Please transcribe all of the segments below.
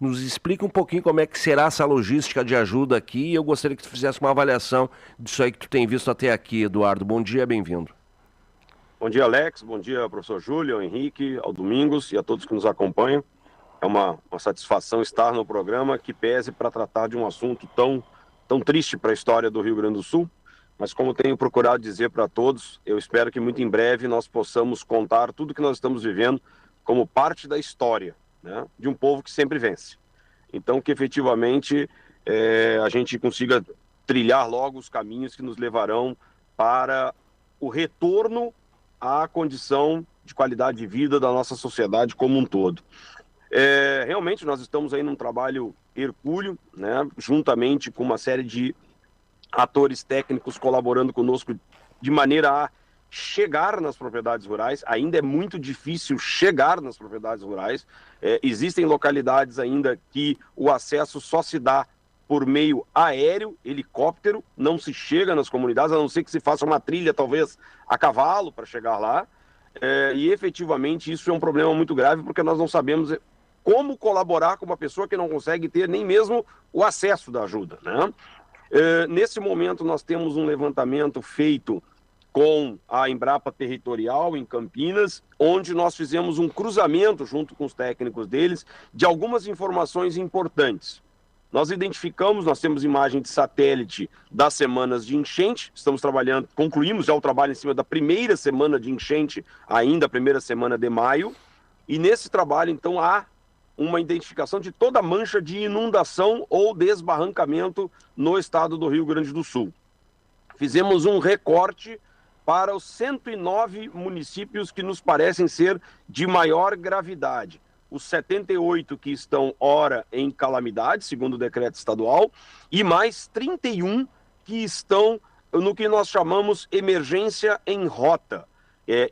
Nos explica um pouquinho como é que será essa logística de ajuda aqui, e eu gostaria que tu fizesse uma avaliação disso aí que tu tem visto até aqui, Eduardo. Bom dia, bem-vindo. Bom dia, Alex. Bom dia, professor Júlio, ao Henrique, ao Domingos e a todos que nos acompanham. É uma satisfação estar no programa que pese para tratar de um assunto tão triste para a história do Rio Grande do Sul. Mas como tenho procurado dizer para todos, eu espero que muito em breve nós possamos contar tudo que nós estamos vivendo como parte da história, né, de um povo que sempre vence. Então, que efetivamente a gente consiga trilhar logo os caminhos que nos levarão para o retorno à condição de qualidade de vida da nossa sociedade como um todo. Realmente nós estamos aí num trabalho hercúleo, né, juntamente com uma série de atores técnicos colaborando conosco de maneira a chegar nas propriedades rurais. Ainda é muito difícil chegar nas propriedades rurais. Existem localidades ainda que o acesso só se dá por meio aéreo, helicóptero, não se chega nas comunidades, a não ser que se faça uma trilha, talvez, a cavalo para chegar lá. E efetivamente isso é um problema muito grave, porque nós não sabemos como colaborar com uma pessoa que não consegue ter nem mesmo o acesso da ajuda, né? Nesse momento nós temos um levantamento feito com a Embrapa Territorial em Campinas, onde nós fizemos um cruzamento junto com os técnicos deles de algumas informações importantes. Nós identificamos, nós temos imagem de satélite das semanas de enchente, estamos trabalhando, concluímos já o trabalho em cima da primeira semana de enchente, ainda a primeira semana de maio, e nesse trabalho, então, há uma identificação de toda a mancha de inundação ou desbarrancamento no estado do Rio Grande do Sul. Fizemos um recorte para os 109 municípios que nos parecem ser de maior gravidade. Os 78 que estão, ora, em calamidade, segundo o decreto estadual, e mais 31 que estão no que nós chamamos emergência em rota.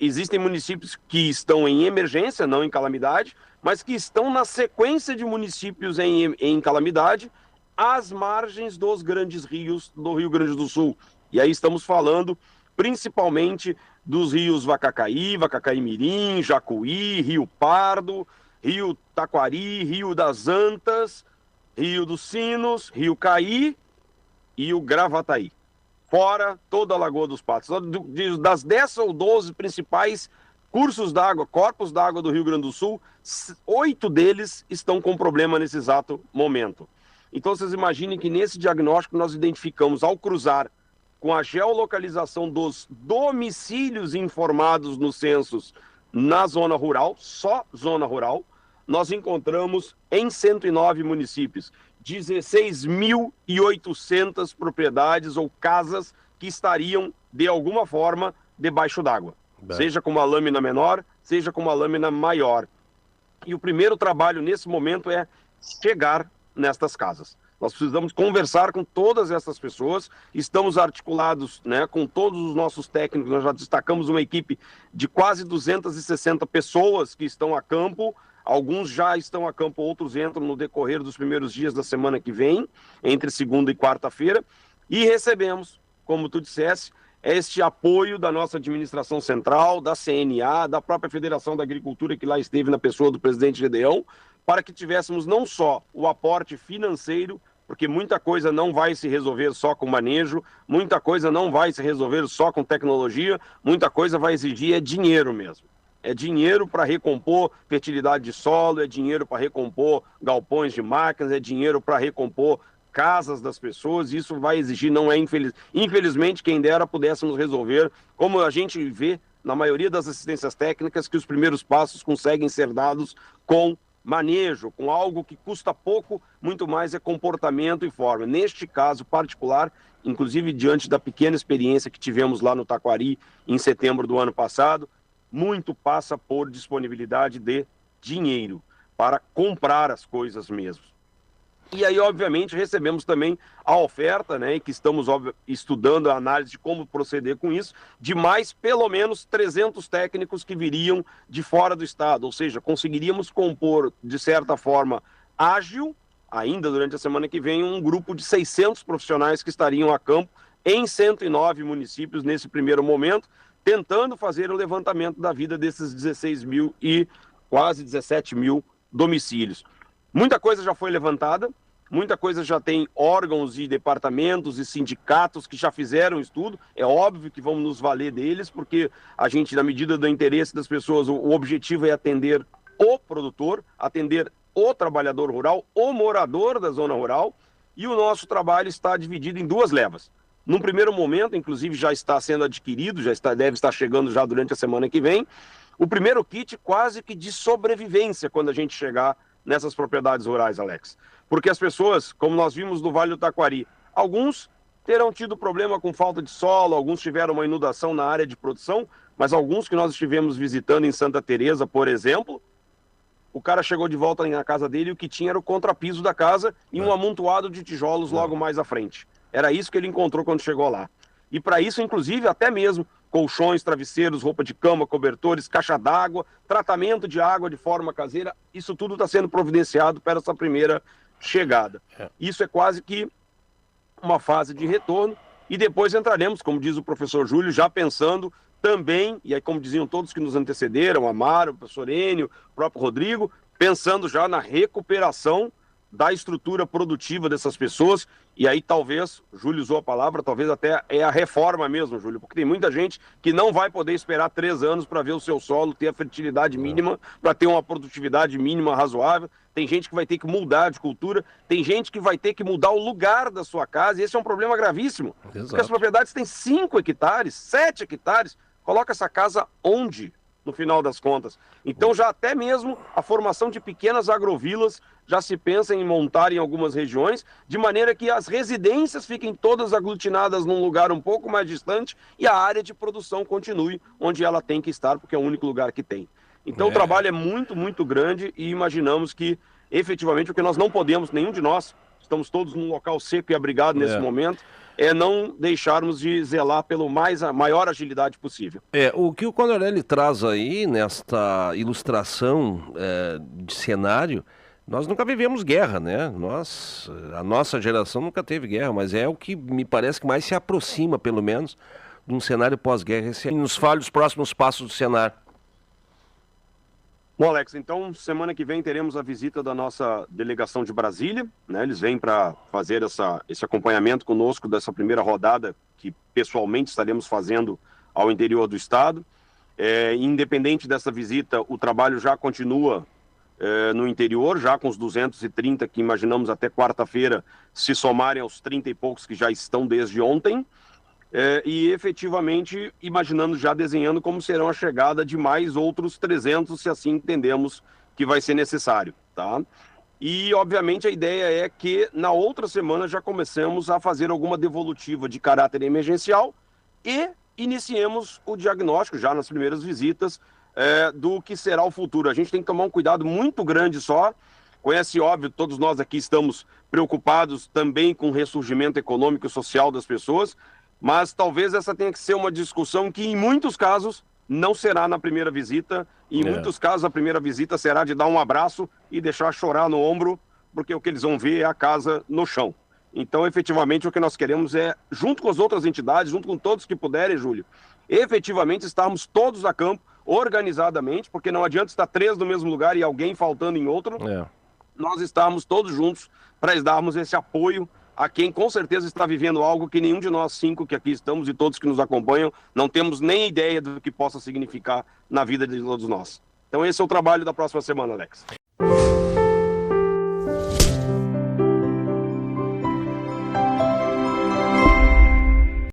Existem municípios que estão em emergência, não em calamidade, mas que estão na sequência de municípios em calamidade, às margens dos grandes rios do Rio Grande do Sul. E aí estamos falando principalmente dos rios Vacacaí, Vacacaí-Mirim, Jacuí, Rio Pardo, Rio Taquari, Rio das Antas, Rio dos Sinos, Rio Caí e o Gravataí. Fora toda a Lagoa dos Patos. Das 10 ou 12 principais cursos d'água, corpos d'água do Rio Grande do Sul, 8 deles estão com problema nesse exato momento. Então vocês imaginem que nesse diagnóstico nós identificamos, ao cruzar com a geolocalização dos domicílios informados nos censos na zona rural, só zona rural, nós encontramos em 109 municípios 16.800 propriedades ou casas que estariam, de alguma forma, debaixo d'água. Seja com uma lâmina menor, seja com uma lâmina maior. E o primeiro trabalho nesse momento é chegar nestas casas. Nós precisamos conversar com todas essas pessoas, estamos articulados, né, com todos os nossos técnicos, nós já destacamos uma equipe de quase 260 pessoas que estão a campo, alguns já estão a campo, outros entram no decorrer dos primeiros dias da semana que vem, entre segunda e quarta-feira, e recebemos, como tu dissesse, este apoio da nossa administração central, da CNA, da própria Federação da Agricultura, que lá esteve na pessoa do presidente Gedeão, para que tivéssemos não só o aporte financeiro, porque muita coisa não vai se resolver só com manejo, muita coisa não vai se resolver só com tecnologia, muita coisa vai exigir dinheiro mesmo. É dinheiro para recompor fertilidade de solo, é dinheiro para recompor galpões de máquinas, é dinheiro para recompor casas das pessoas. Isso vai exigir, não é infelizmente, quem dera pudéssemos resolver, como a gente vê na maioria das assistências técnicas, que os primeiros passos conseguem ser dados com manejo, com algo que custa pouco, muito mais é comportamento e forma. Neste caso particular, inclusive diante da pequena experiência que tivemos lá no Taquari em setembro do ano passado, muito passa por disponibilidade de dinheiro para comprar as coisas mesmo. E aí, obviamente, recebemos também a oferta, né, e que estamos estudando a análise de como proceder com isso, de mais pelo menos 300 técnicos que viriam de fora do estado, ou seja, conseguiríamos compor, de certa forma, ágil, ainda durante a semana que vem, um grupo de 600 profissionais que estariam a campo em 109 municípios nesse primeiro momento, tentando fazer o levantamento da vida desses 16 mil e quase 17 mil domicílios. Muita coisa já foi levantada, muita coisa já tem órgãos e departamentos e sindicatos que já fizeram estudo. É óbvio que vamos nos valer deles, porque a gente, na medida do interesse das pessoas, o objetivo é atender o produtor, atender o trabalhador rural, o morador da zona rural, e o nosso trabalho está dividido em duas levas. Num primeiro momento, inclusive já está sendo adquirido, deve estar chegando já durante a semana que vem, o primeiro kit quase que de sobrevivência quando a gente chegar nessas propriedades rurais, Alex. Porque as pessoas, como nós vimos no Vale do Taquari, alguns terão tido problema com falta de solo, alguns tiveram uma inundação na área de produção, mas alguns que nós estivemos visitando em Santa Teresa, por exemplo, o cara chegou de volta na casa dele e o que tinha era o contrapiso da casa e um amontoado de tijolos logo mais à frente. Era isso que ele encontrou quando chegou lá. E para isso, inclusive, até mesmo colchões, travesseiros, roupa de cama, cobertores, caixa d'água, tratamento de água de forma caseira, isso tudo está sendo providenciado para essa primeira chegada. Isso é quase que uma fase de retorno e depois entraremos, como diz o professor Júlio, já pensando também, e aí como diziam todos que nos antecederam, Amaro, o professor Enio, o próprio Rodrigo, pensando já na recuperação da estrutura produtiva dessas pessoas, e aí talvez, Júlio usou a palavra, talvez até é a reforma mesmo, Júlio, porque tem muita gente que não vai poder esperar 3 anos para ver o seu solo ter a fertilidade mínima, para ter uma produtividade mínima razoável, tem gente que vai ter que mudar de cultura, tem gente que vai ter que mudar o lugar da sua casa, e esse é um problema gravíssimo, porque as propriedades têm 5 hectares, 7 hectares, coloca essa casa onde? No final das contas. Então já até mesmo a formação de pequenas agrovilas já se pensa em montar em algumas regiões, de maneira que as residências fiquem todas aglutinadas num lugar um pouco mais distante e a área de produção continue onde ela tem que estar, porque é o único lugar que tem. Então o trabalho é muito, muito grande e imaginamos que efetivamente o que nós não podemos, nenhum de nós, estamos todos num local seco e abrigado nesse momento, é não deixarmos de zelar pelo maior agilidade possível. O que o Condorelli traz aí nesta ilustração de cenário, nós nunca vivemos guerra, né? A nossa geração nunca teve guerra, mas é o que me parece que mais se aproxima, pelo menos, de um cenário pós-guerra. Nos fale os próximos passos do cenário. Bom, Alex, então semana que vem teremos a visita da nossa delegação de Brasília, né? Eles vêm para fazer esse acompanhamento conosco dessa primeira rodada que pessoalmente estaremos fazendo ao interior do estado. Independente dessa visita, o trabalho já continua no interior, já com os 230 que imaginamos até quarta-feira se somarem aos 30 e poucos que já estão desde ontem. E efetivamente imaginando, já desenhando como serão a chegada de mais outros 300, se assim entendemos que vai ser necessário, tá? E obviamente a ideia é que na outra semana já comecemos a fazer alguma devolutiva de caráter emergencial e iniciemos o diagnóstico já nas primeiras visitas do que será o futuro. A gente tem que tomar um cuidado muito grande só. Conhece, óbvio, todos nós aqui estamos preocupados também com o ressurgimento econômico e social das pessoas, mas talvez essa tenha que ser uma discussão que, em muitos casos, não será na primeira visita. Em muitos casos, a primeira visita será de dar um abraço e deixar chorar no ombro, porque o que eles vão ver é a casa no chão. Então, efetivamente, o que nós queremos é, junto com as outras entidades, junto com todos que puderem, Júlio, efetivamente estarmos todos a campo, organizadamente, porque não adianta estar 3 no mesmo lugar e alguém faltando em outro. Nós estamos todos juntos para darmos esse apoio a quem com certeza está vivendo algo que nenhum de nós 5 que aqui estamos e todos que nos acompanham não temos nem ideia do que possa significar na vida de todos nós. Então esse é o trabalho da próxima semana, Alex.